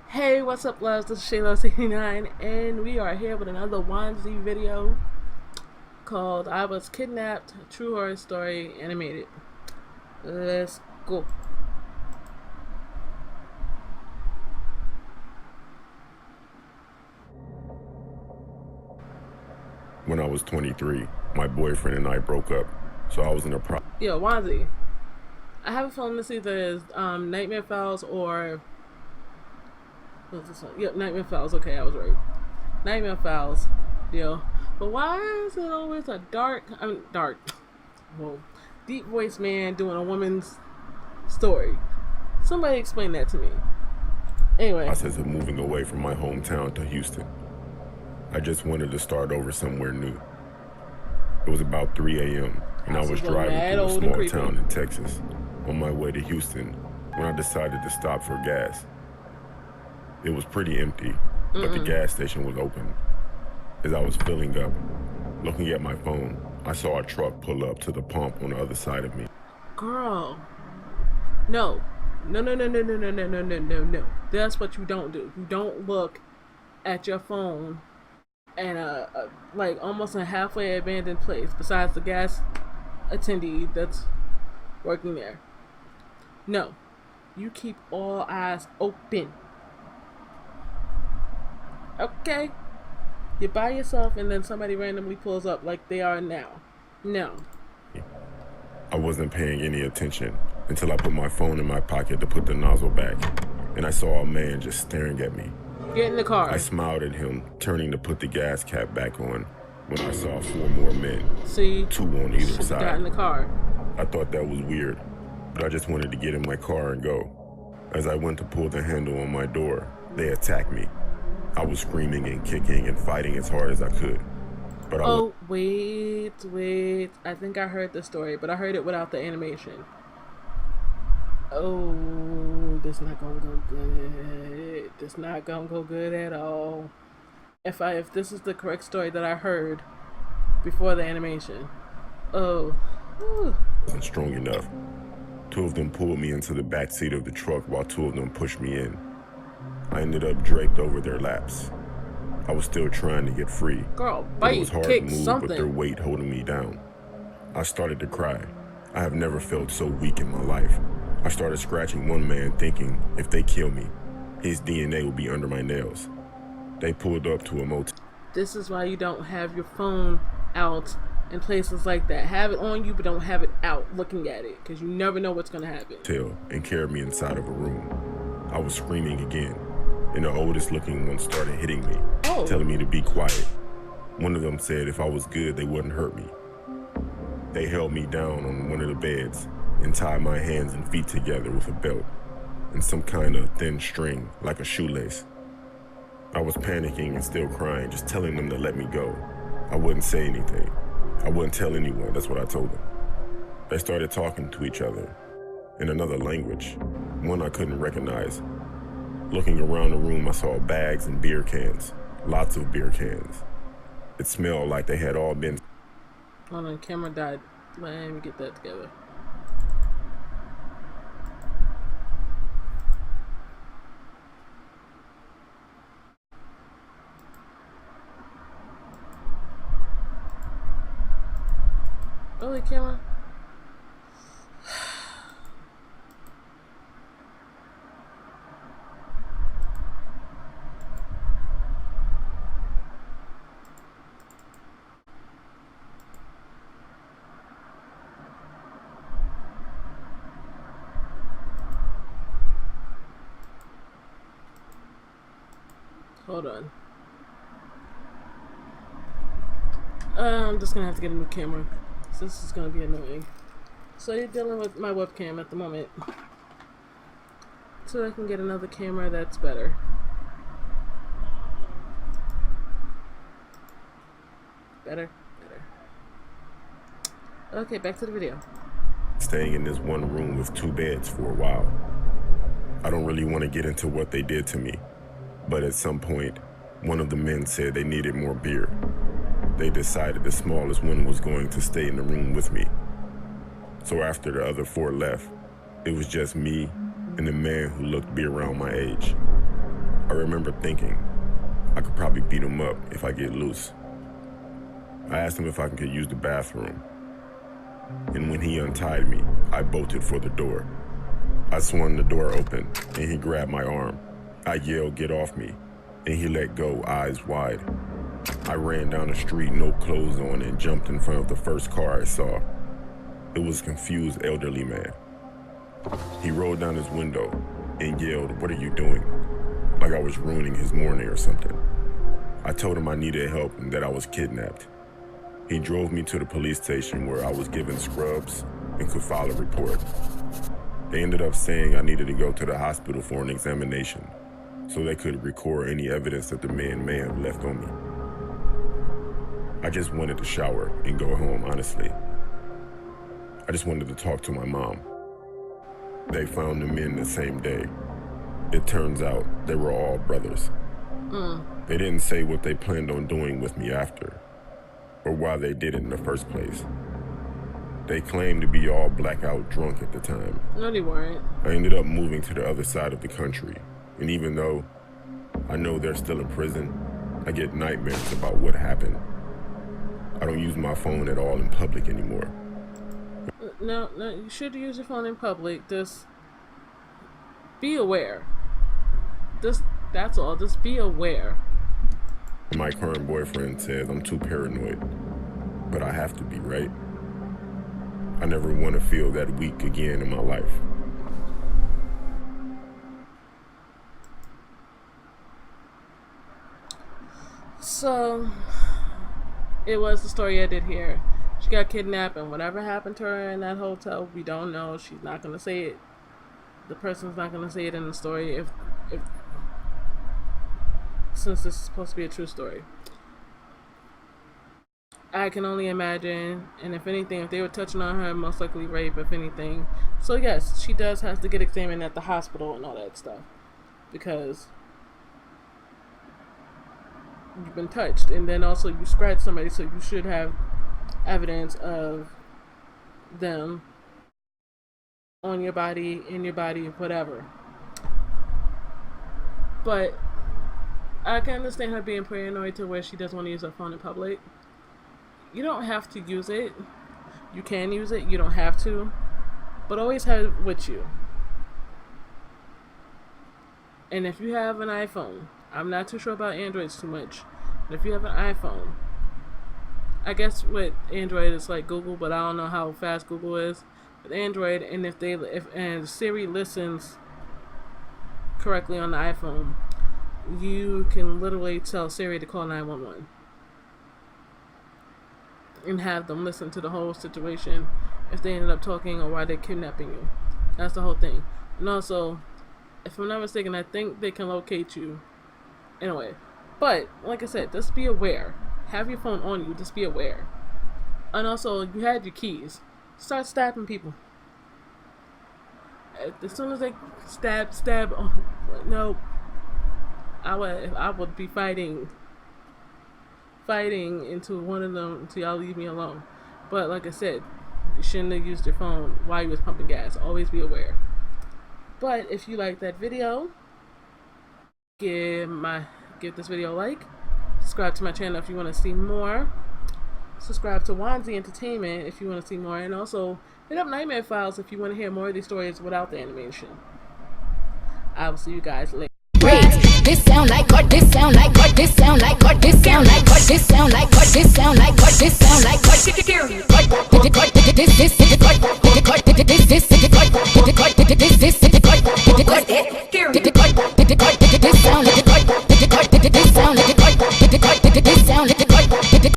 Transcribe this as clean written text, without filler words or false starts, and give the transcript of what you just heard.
Hey, what's up, loves? This is Shayla69, and we are here with another wansee video called I Was Kidnapped, True Horror Story Animated. Let's go. When I was 23, my boyfriend and I broke up, so I was in a Yo, wansee. I have a feeling this either is Nightmare Files or... What's this one? Yep, Nightmare Files. Okay, I was right. Nightmare Files deal. But why is it always a deep voice man doing a woman's story? Somebody explain that to me. Anyway. Process of moving away from my hometown to Houston. I just wanted to start over somewhere new. It was about 3 a.m. and I was driving through a small town in Texas on my way to Houston when I decided to stop for gas. It was pretty empty, but the gas station was open. As I was filling up, looking at my phone, I saw a truck pull up to the pump on the other side of me. Girl, no. That's what you don't do. You don't look at your phone and like almost a halfway abandoned place besides the gas attendee that's working there. No, you keep all eyes open. Okay, you're by yourself and then somebody randomly pulls up like they are now. No. I wasn't paying any attention until I put my phone in my pocket to put the nozzle back, and I saw a man just staring at me. Get in the car. I smiled at him, turning to put the gas cap back on, when I saw 4 more men. See? 2 on either side. Got in the car. I thought that was weird, but I just wanted to get in my car and go. As I went to pull the handle on my door, they attacked me. I was screaming and kicking and fighting as hard as I could. But wait. I think I heard the story, but I heard it without the animation. Oh, this not gonna go good. This not gonna go good at all. If this is the correct story that I heard before the animation. Oh. Whew. Wasn't strong enough. 2 of them pulled me into the back seat of the truck while 2 of them pushed me in. I ended up draped over their laps. I was still trying to get free. Girl, bite, it was hard kick, to move something. with their weight holding me down. I started to cry. I have never felt so weak in my life. I started scratching one man thinking if they kill me, his DNA will be under my nails. They pulled up to a motel. This is why you don't have your phone out in places like that. Have it on you, but don't have it out looking at it, because you never know what's going to happen. And carried me inside of a room. I was screaming again, and the oldest looking one started hitting me, telling me to be quiet. One of them said if I was good, they wouldn't hurt me. They held me down on one of the beds and tied my hands and feet together with a belt and some kind of thin string, like a shoelace. I was panicking and still crying, just telling them to let me go. I wouldn't say anything. I wouldn't tell anyone, that's what I told them. They started talking to each other in another language, one I couldn't recognize. Looking around the room, I saw bags and beer cans, lots of beer cans. It smelled like they had all been... Hold on, camera died. Let me get that together. Really, camera? Hold on. I'm just gonna have to get a new camera. So this is gonna be annoying. So you're dealing with my webcam at the moment. So I can get another camera that's better. Better. Okay, back to the video. Staying in this one room with 2 beds for a while. I don't really want to get into what they did to me, but at some point, one of the men said they needed more beer. They decided the smallest one was going to stay in the room with me. So after the other 4 left, it was just me and the man who looked to be around my age. I remember thinking, I could probably beat him up if I get loose. I asked him if I could use the bathroom. And when he untied me, I bolted for the door. I swung the door open and he grabbed my arm. I yelled, "Get off me," and he let go, eyes wide. I ran down the street, no clothes on, and jumped in front of the first car I saw. It was a confused elderly man. He rolled down his window and yelled, "What are you doing?" Like I was ruining his morning or something. I told him I needed help and that I was kidnapped. He drove me to the police station where I was given scrubs and could file a report. They ended up saying I needed to go to the hospital for an examination so they could record any evidence that the man may have left on me. I just wanted to shower and go home, honestly. I just wanted to talk to my mom. They found the men the same day. It turns out they were all brothers. They didn't say what they planned on doing with me after, or why they did it in the first place. They claimed to be all blackout drunk at the time. No, they weren't. I ended up moving to the other side of the country, and even though I know they're still in prison, I get nightmares about what happened. I don't use my phone at all in public anymore. No, you should use your phone in public. Just be aware. That's all. Just be aware. My current boyfriend says I'm too paranoid, but I have to be, right? I never want to feel that weak again in my life. So, it was the story I did here. She got kidnapped, and whatever happened to her in that hotel, we don't know. She's not going to say it. The person's not going to say it in the story if since this is supposed to be a true story. I can only imagine, and if anything, if they were touching on her, most likely rape, if anything. So yes, she does have to get examined at the hospital and all that stuff, because you've been touched, and then also you scratched somebody, so you should have evidence of them on your body, in your body, whatever. But I can understand her being paranoid to where she doesn't want to use her phone in public. You don't have to use it. You can use it. You don't have to. But always have it with you. And if you have an iPhone, I'm not too sure about Androids too much, but if you have an iPhone, I guess with Android it's like Google, but I don't know how fast Google is with Android. And if Siri listens correctly on the iPhone, you can literally tell Siri to call 911 and have them listen to the whole situation if they ended up talking or why they're kidnapping you. That's the whole thing. And also, if I'm not mistaken, I think they can locate you in a way. But like I said, just be aware. Have your phone on you. Just be aware. And also, you had your keys. Start stabbing people. As soon as they stab. Oh, no. I would be fighting into one of them until y'all leave me alone. But like I said, you shouldn't have used your phone while you was pumping gas. Always be aware. But if you like that video, give this video a like. Subscribe to my channel if you want to see more. Subscribe to Wansee Entertainment if you want to see more. And also hit up Nightmare Files if you want to hear more of these stories without the animation. I will see you guys later. This sound like what? This sound like what? This sound like what? This sound like what? This sound like what? This sound like what? This sound like what? This